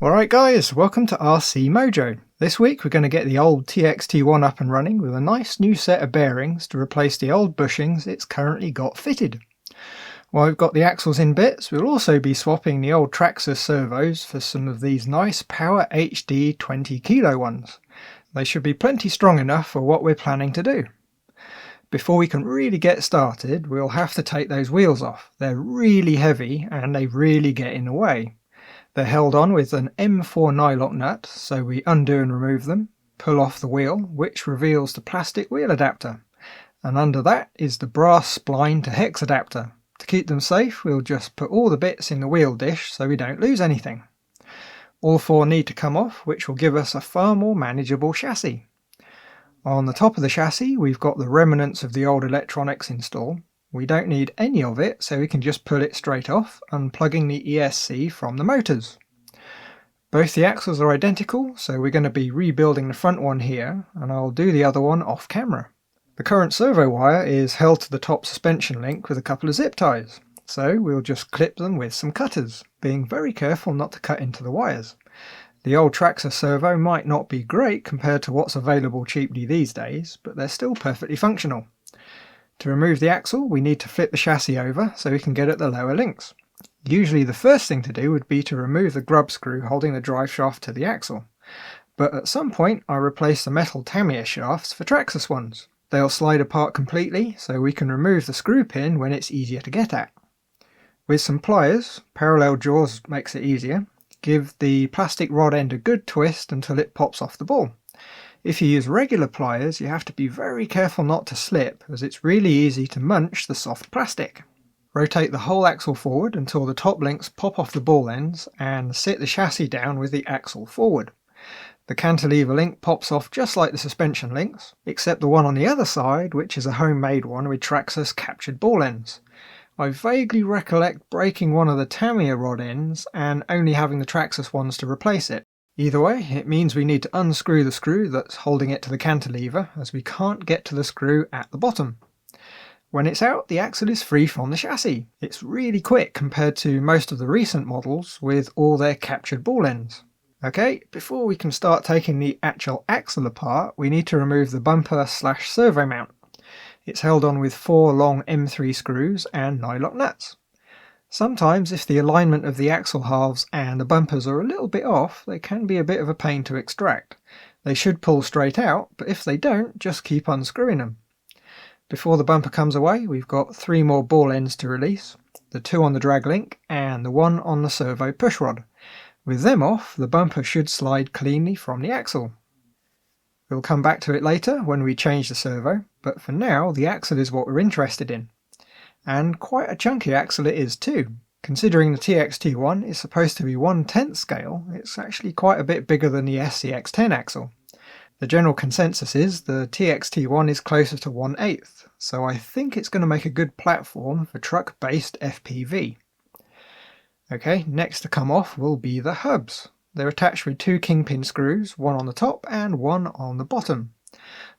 Alright guys, welcome to RC Mojo. This week we're going to get the old TXT1 up and running with a nice new set of bearings to replace the old bushings it's currently got fitted. While we've got the axles in bits, we'll also be swapping the old Traxxas servos for some of these nice Power HD 20 kilo ones. They should be plenty strong enough for what we're planning to do. Before we can really get started, we'll have to take those wheels off. They're really heavy and they really get in the way. They're held on with an M4 nylock nut, so we undo and remove them, pull off the wheel, which reveals the plastic wheel adapter, and under that is the brass spline to hex adapter. To keep them safe, we'll just put all the bits in the wheel dish so we don't lose anything. All four need to come off, which will give us a far more manageable chassis. On the top of the chassis we've got the remnants of the old electronics installed. We don't need any of it, so we can just pull it straight off, unplugging the ESC from the motors. Both the axles are identical, so we're going to be rebuilding the front one here, and I'll do the other one off camera. The current servo wire is held to the top suspension link with a couple of zip ties, so we'll just clip them with some cutters, being very careful not to cut into the wires. The old Traxxas servo might not be great compared to what's available cheaply these days, but they're still perfectly functional. To remove the axle, we need to flip the chassis over so we can get at the lower links. Usually the first thing to do would be to remove the grub screw holding the drive shaft to the axle. But at some point I replaced the metal Tamiya shafts for Traxxas ones. They'll slide apart completely, so we can remove the screw pin when it's easier to get at. With some pliers, parallel jaws makes it easier, give the plastic rod end a good twist until it pops off the ball. If you use regular pliers, you have to be very careful not to slip, as it's really easy to munch the soft plastic. Rotate the whole axle forward until the top links pop off the ball ends, and sit the chassis down with the axle forward. The cantilever link pops off just like the suspension links, except the one on the other side, which is a homemade one with Traxxas captured ball ends. I vaguely recollect breaking one of the Tamiya rod ends and only having the Traxxas ones to replace it. Either way, it means we need to unscrew the screw that's holding it to the cantilever, as we can't get to the screw at the bottom. When it's out, the axle is free from the chassis. It's really quick compared to most of the recent models with all their captured ball ends. Okay, before we can start taking the actual axle apart, we need to remove the bumper/servo mount. It's held on with 4 long M3 screws and nylock nuts. Sometimes if the alignment of the axle halves and the bumpers are a little bit off, they can be a bit of a pain to extract. They should pull straight out, but if they don't, just keep unscrewing them. Before the bumper comes away, we've got 3 more ball ends to release, the 2 on the drag link and the 1 on the servo push rod. With them off, the bumper should slide cleanly from the axle. We'll come back to it later when we change the servo, but for now the axle is what we're interested in. And quite a chunky axle it is too. Considering the TXT1 is supposed to be 1/10 scale, it's actually quite a bit bigger than the SCX10 axle. The general consensus is the TXT1 is closer to 1/8, so I think it's going to make a good platform for truck-based FPV. Okay, next to come off will be the hubs. They're attached with 2 kingpin screws, one on the top and one on the bottom.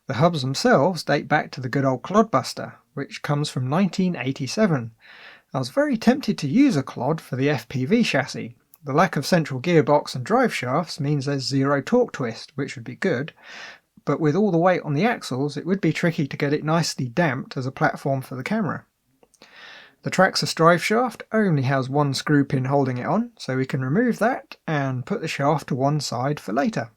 The hubs themselves date back to the good old Clodbuster, which comes from 1987. I was very tempted to use a Clod for the FPV chassis. The lack of central gearbox and drive shafts means there's 0 torque twist, which would be good, but with all the weight on the axles it would be tricky to get it nicely damped as a platform for the camera. The Traxxas drive shaft only has 1 screw pin holding it on, so we can remove that and put the shaft to one side for later.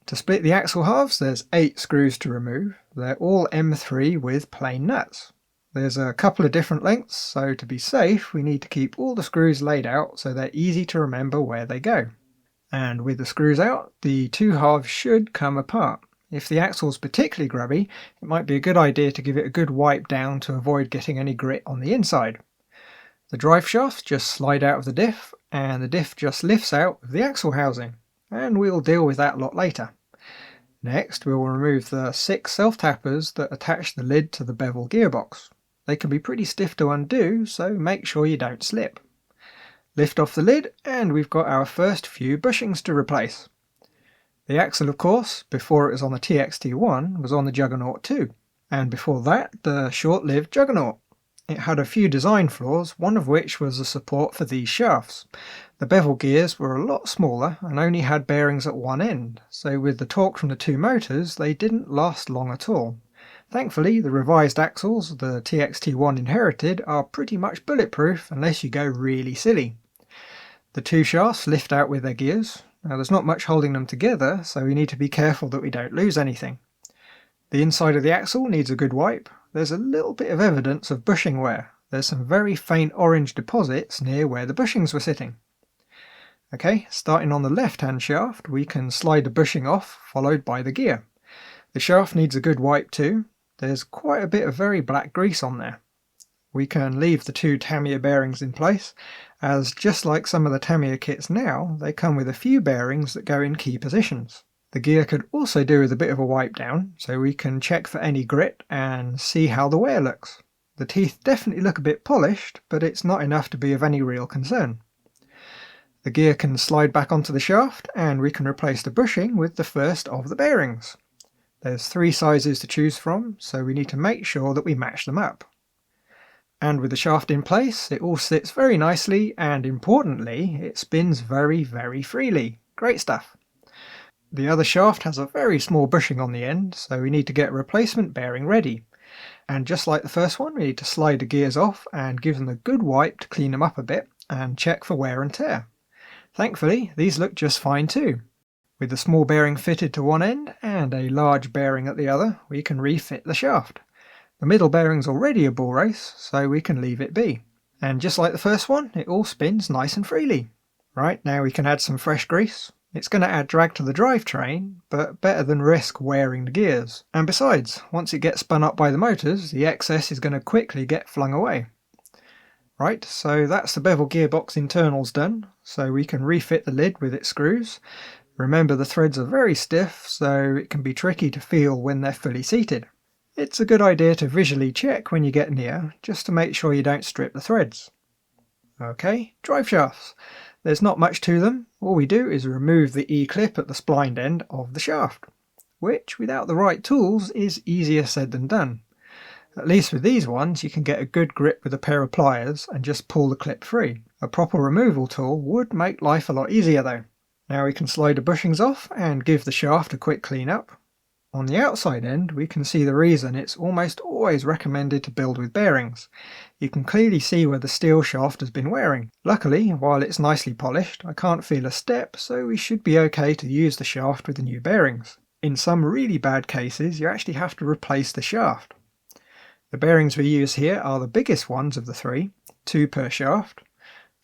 To split the axle halves, there's 8 screws to remove. They're all M3 with plain nuts. There's a couple of different lengths, so to be safe we need to keep all the screws laid out so they're easy to remember where they go. And with the screws out, the 2 halves should come apart. If the axle's particularly grubby, it might be a good idea to give it a good wipe down to avoid getting any grit on the inside. The drive shafts just slide out of the diff, and the diff just lifts out of the axle housing, and we'll deal with that lot later. Next we will remove the 6 self-tappers that attach the lid to the bevel gearbox. They can be pretty stiff to undo, so make sure you don't slip. Lift off the lid and we've got our first few bushings to replace. The axle, of course, before it was on the TXT1, was on the Juggernaut too, and before that the short-lived Juggernaut. It had a few design flaws, one of which was the support for these shafts. The bevel gears were a lot smaller and only had bearings at one end, so with the torque from the two motors they didn't last long at all. Thankfully, the revised axles the TXT1 inherited are pretty much bulletproof unless you go really silly. The two shafts lift out with their gears. Now there's not much holding them together, so we need to be careful that we don't lose anything. The inside of the axle needs a good wipe. There's a little bit of evidence of bushing wear. There's some very faint orange deposits near where the bushings were sitting. Okay, starting on the left-hand shaft, we can slide the bushing off, followed by the gear. The shaft needs a good wipe too. There's quite a bit of very black grease on there. We can leave the two Tamiya bearings in place, as just like some of the Tamiya kits now, they come with a few bearings that go in key positions. The gear could also do with a bit of a wipe down, so we can check for any grit and see how the wear looks. The teeth definitely look a bit polished, but it's not enough to be of any real concern. The gear can slide back onto the shaft, and we can replace the bushing with the first of the bearings. There's 3 sizes to choose from, so we need to make sure that we match them up. And with the shaft in place, it all sits very nicely, and importantly, it spins very, very freely. Great stuff! The other shaft has a very small bushing on the end, so we need to get a replacement bearing ready. And just like the first one, we need to slide the gears off and give them a good wipe to clean them up a bit and check for wear and tear. Thankfully, these look just fine too. With the small bearing fitted to one end and a large bearing at the other, we can refit the shaft. The middle bearing's already a ball race, so we can leave it be. And just like the first one, it all spins nice and freely. Right, now we can add some fresh grease. It's going to add drag to the drivetrain, but better than risk wearing the gears. And besides, once it gets spun up by the motors, the excess is going to quickly get flung away. Right, so that's the bevel gearbox internals done, so we can refit the lid with its screws. Remember, the threads are very stiff, so it can be tricky to feel when they're fully seated. It's a good idea to visually check when you get near, just to make sure you don't strip the threads. Okay, drive shafts. There's not much to them. All we do is remove the E-clip at the splined end of the shaft, which without the right tools is easier said than done. At least with these ones you can get a good grip with a pair of pliers and just pull the clip free. A proper removal tool would make life a lot easier though. Now we can slide the bushings off and give the shaft a quick clean up. On the outside end we can see the reason it's almost always recommended to build with bearings. You can clearly see where the steel shaft has been wearing. Luckily, while it's nicely polished, I can't feel a step, so we should be okay to use the shaft with the new bearings. In some really bad cases you actually have to replace the shaft. The bearings we use here are the biggest ones of the 3, 2 per shaft.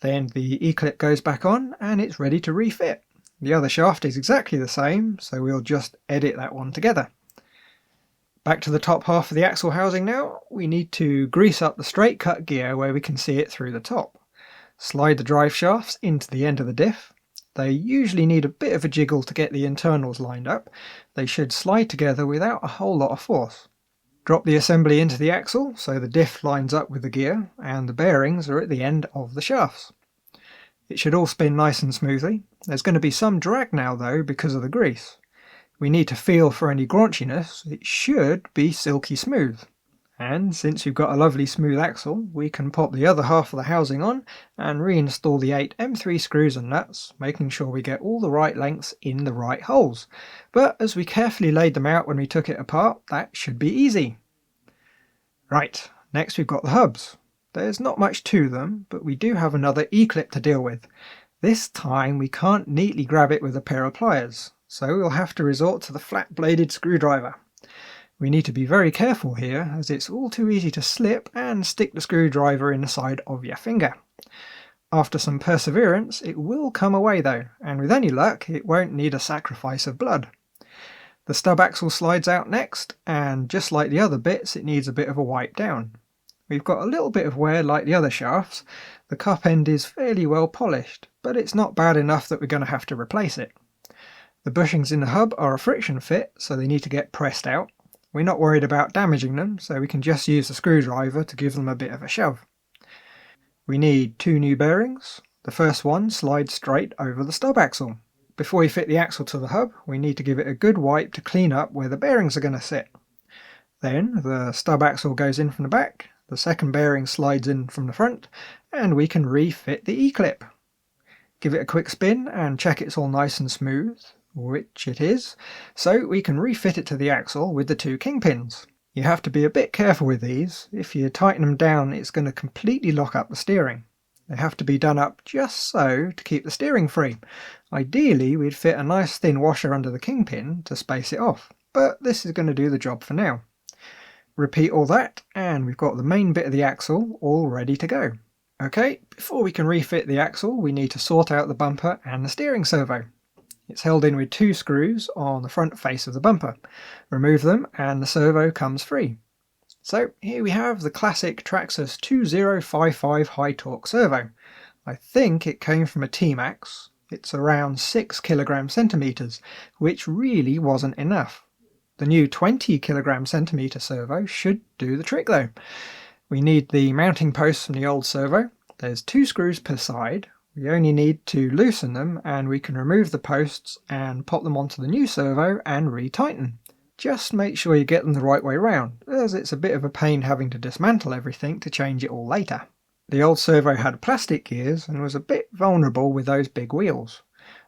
Then the E-clip goes back on and it's ready to refit. The other shaft is exactly the same, so we'll just edit that one together. Back to the top half of the axle housing now. We need to grease up the straight cut gear where we can see it through the top. Slide the drive shafts into the end of the diff. They usually need a bit of a jiggle to get the internals lined up. They should slide together without a whole lot of force. Drop the assembly into the axle so the diff lines up with the gear and the bearings are at the end of the shafts. It should all spin nice and smoothly. There's going to be some drag now though because of the grease. We need to feel for any graunchiness. It should be silky smooth. And since we've got a lovely smooth axle, we can pop the other half of the housing on and reinstall the 8 M3 screws and nuts, making sure we get all the right lengths in the right holes. But as we carefully laid them out when we took it apart, that should be easy. Right, next we've got the hubs. There's not much to them, but we do have another E-clip to deal with. This time we can't neatly grab it with a pair of pliers, so we'll have to resort to the flat-bladed screwdriver. We need to be very careful here, as it's all too easy to slip and stick the screwdriver in the side of your finger. After some perseverance, it will come away though, and with any luck, it won't need a sacrifice of blood. The stub axle slides out next, and just like the other bits, it needs a bit of a wipe down. We've got a little bit of wear like the other shafts. The cup end is fairly well polished, but it's not bad enough that we're going to have to replace it. The bushings in the hub are a friction fit, so they need to get pressed out. We're not worried about damaging them, so we can just use the screwdriver to give them a bit of a shove. We need 2 new bearings. The first one slides straight over the stub axle. Before we fit the axle to the hub, we need to give it a good wipe to clean up where the bearings are going to sit. Then the stub axle goes in from the back, the The second bearing slides in from the front and we can refit the E-clip. Give it a quick spin and check it's all nice and smooth, which it is, so we can refit it to the axle with the two kingpins. You have to be a bit careful with these. If you tighten them down, it's going to completely lock up the steering. They have to be done up just so to keep the steering free. Ideally, we'd fit a nice thin washer under the kingpin to space it off, but this is going to do the job for now. Repeat all that, and we've got the main bit of the axle all ready to go. Okay, before we can refit the axle, we need to sort out the bumper and the steering servo. It's held in with two screws on the front face of the bumper. Remove them and the servo comes free. So here we have the classic Traxxas 2055 high torque servo. I think it came from a T-Max. It's around 6 kg/cm, which really wasn't enough. The new 20 kg/cm servo should do the trick though. We need the mounting posts from the old servo. There's 2 screws per side. We only need to loosen them and we can remove the posts and pop them onto the new servo and re-tighten. Just make sure you get them the right way round, as it's a bit of a pain having to dismantle everything to change it all later. The old servo had plastic gears and was a bit vulnerable with those big wheels.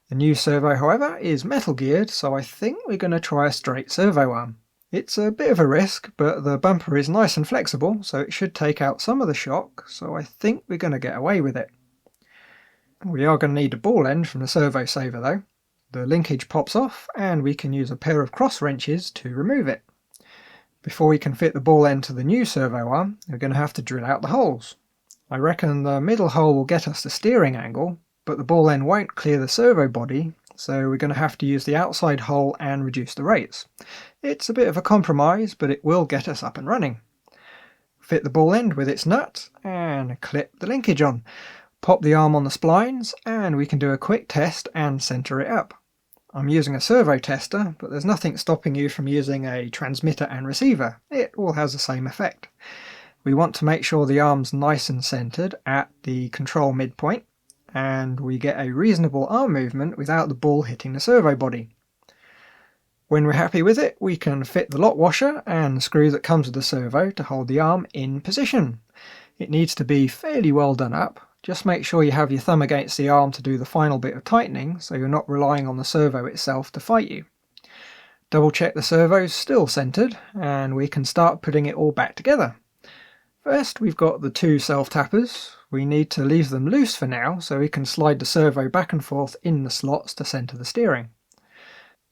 The new servo, however, is metal geared, so I think we're going to try a straight servo arm. It's a bit of a risk, but the bumper is nice and flexible, so it should take out some of the shock, so I think we're going to get away with it. We are going to need a ball end from the servo saver though. The linkage pops off and we can use a pair of cross wrenches to remove it. Before we can fit the ball end to the new servo arm, we're going to have to drill out the holes. I reckon the middle hole will get us the steering angle, but the ball end won't clear the servo body, so we're going to have to use the outside hole and reduce the rates. It's a bit of a compromise, but it will get us up and running. Fit the ball end with its nut and clip the linkage on. Pop the arm on the splines and we can do a quick test and centre it up. I'm using a servo tester, but there's nothing stopping you from using a transmitter and receiver. It all has the same effect. We want to make sure the arm's nice and centred at the control midpoint, and we get a reasonable arm movement without the ball hitting the servo body. When we're happy with it, we can fit the lock washer and the screw that comes with the servo to hold the arm in position. It needs to be fairly well done up. Just make sure you have your thumb against the arm to do the final bit of tightening, so you're not relying on the servo itself to fight you. Double check the servo's still centred, and we can start putting it all back together. First, we've got the 2 self-tappers. We need to leave them loose for now, so we can slide the servo back and forth in the slots to centre the steering.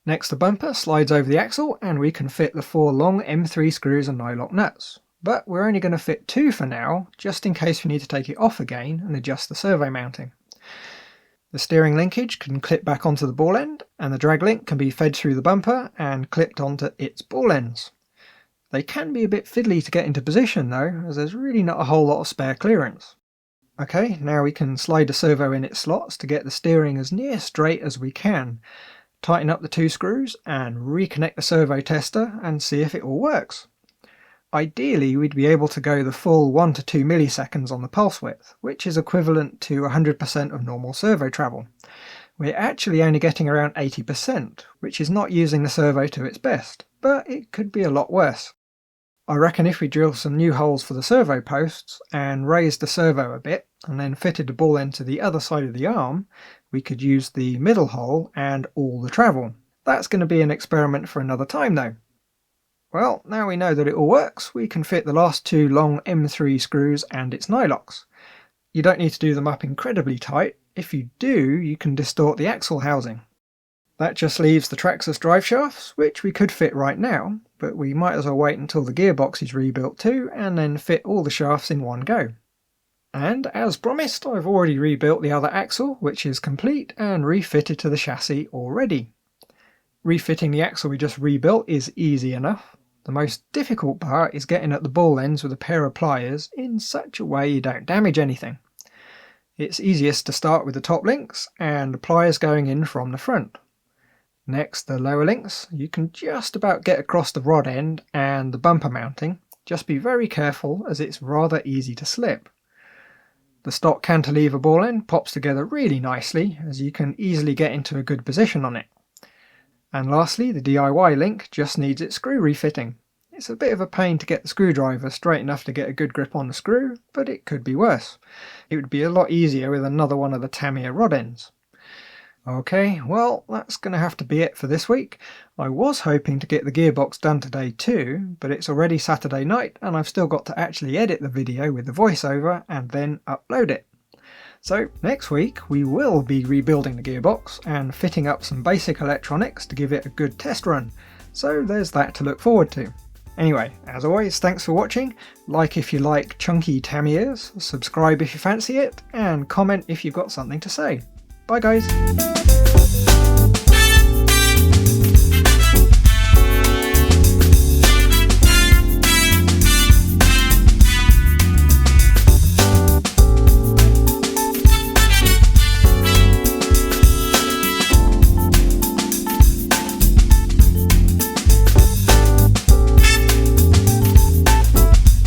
Next, the bumper slides over the axle, and we can fit the 4 long M3 screws and nylock nuts. But we're only going to fit 2 for now, just in case we need to take it off again and adjust the servo mounting. The steering linkage can clip back onto the ball end, and the drag link can be fed through the bumper and clipped onto its ball ends. They can be a bit fiddly to get into position though, as there's really not a whole lot of spare clearance. Okay, now we can slide the servo in its slots to get the steering as near straight as we can. Tighten up the 2 screws and reconnect the servo tester and see if it all works. Ideally, we'd be able to go the full 1 to 2 milliseconds on the pulse width, which is equivalent to 100% of normal servo travel. We're actually only getting around 80%, which is not using the servo to its best, but it could be a lot worse. I reckon if we drill some new holes for the servo posts and raised the servo a bit, and then fitted the ball end to the other side of the arm, we could use the middle hole and all the travel. That's going to be an experiment for another time though. Well, now we know that it all works, we can fit the last 2 long M3 screws and its nylocks. You don't need to do them up incredibly tight. If you do, you can distort the axle housing. That just leaves the Traxxas drive shafts, which we could fit right now, but we might as well wait until the gearbox is rebuilt too, and then fit all the shafts in one go. And as promised, I've already rebuilt the other axle, which is complete and refitted to the chassis already. Refitting the axle we just rebuilt is easy enough. The most difficult part is getting at the ball ends with a pair of pliers in such a way you don't damage anything. It's easiest to start with the top links and the pliers going in from the front. Next, the lower links. You can just about get across the rod end and the bumper mounting. Just be very careful as it's rather easy to slip. The stock cantilever ball end pops together really nicely as you can easily get into a good position on it. And lastly, the DIY link just needs its screw refitting. It's a bit of a pain to get the screwdriver straight enough to get a good grip on the screw, but it could be worse. It would be a lot easier with another one of the Tamiya rod ends. Okay, well, that's going to have to be it for this week. I was hoping to get the gearbox done today too, but it's already Saturday night and I've still got to actually edit the video with the voiceover and then upload it. So next week we will be rebuilding the gearbox and fitting up some basic electronics to give it a good test run, so there's that to look forward to. Anyway, as always, thanks for watching. Like if you like chunky Tamiyas, subscribe if you fancy it, and comment if you've got something to say. Bye guys!